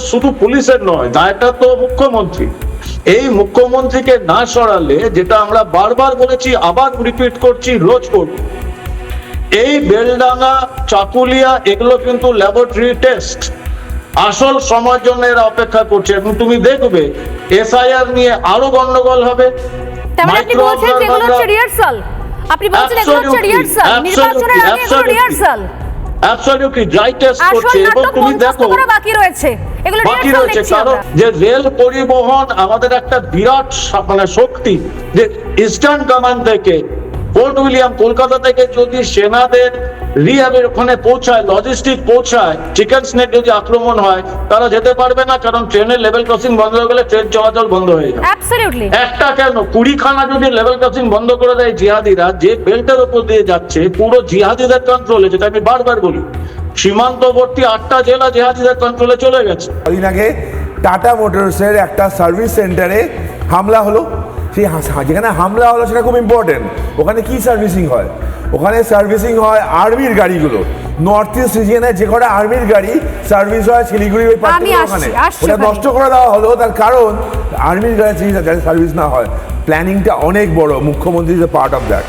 শুধু পুলিশের নয়, দায়টা তো মুখ্যমন্ত্রী। এই মুখ্যমন্ত্রীকে না সরালে, যেটা আমরা বারবার বলেছি, আবার রিপিট করছি, রোজ করব, এই বেলডাঙ্গা, চাকুলিয়া এগুলো কিন্তু ল্যাবরেটরি টেস্ট। আসল সময়ের জন্য এরা অপেক্ষা করছে এবং তুমি দেখবে এসআইআর নিয়ে আরো গন্ডগোল হবে। আপনি বলছেন যেগুলো হচ্ছে রিহার্সাল, আপনি বলছেন এগুলো হচ্ছে রিহার্সাল, নির্বাচনের আগে এগুলো রিহার্সাল, অ্যাবসলিউটলি ড্রাই টেস্ট করছে। এবং তুমি দেখো বাকি রয়েছে, এগুলো বাকি রয়েছে, কারণ যে রেল পরিবহন আমাদের একটা বিরাট শক্তি, যে ইস্টার্ন কমান্ড থেকে ফোর্ট উইলিয়াম কলকাতা থেকে যদি সেনাদের রিহ্যাবের ওখানে পৌঁছায়, লজিস্টিক পৌঁছায়, চিকেন স্নেক যদি আক্রমণ হয়, তারা যেতে পারবে না, কারণ ট্রেনের লেভেল ক্রসিং বন্ধ হয়ে গেলে ট্রেন চলাচল বন্ধ হয়ে যাবে। অ্যাবসলিউটলি একটা কেন 20খানা যদি লেভেল ক্রসিং বন্ধ করে দেয় জিহাদিরা, যে বেল্টের উপর দিয়ে যাচ্ছে পুরো জিহাদিদের কন্ট্রোলে, যেটা আমি বারবার বলি, সীমান্তবর্তী 8টা জেলা জিহাদিদের কন্ট্রোলে চলে গেছে। কদিন আগে টাটা মোটরসের একটা সার্ভিস সেন্টারে হামলা হলো। সেই যেখানে হামলা হলো সেটা খুব ইম্পর্টেন্ট। ওখানে কি সার্ভিসিং হয়? ওখানে সার্ভিসিং হয় আর্মির গাড়িগুলো। নর্থ ইস্ট রিজিয়নে যে কটা আর্মির গাড়ি সার্ভিস হয় শিলিগুড়ি ওই পার্টিকুলার ওখানে, ওটা নষ্ট করে দেওয়া হলো। তার কারণ আর্মির গাড়ি সার্ভিস না হয়। প্ল্যানিংটা অনেক বড়, মুখ্যমন্ত্রী is a part of that.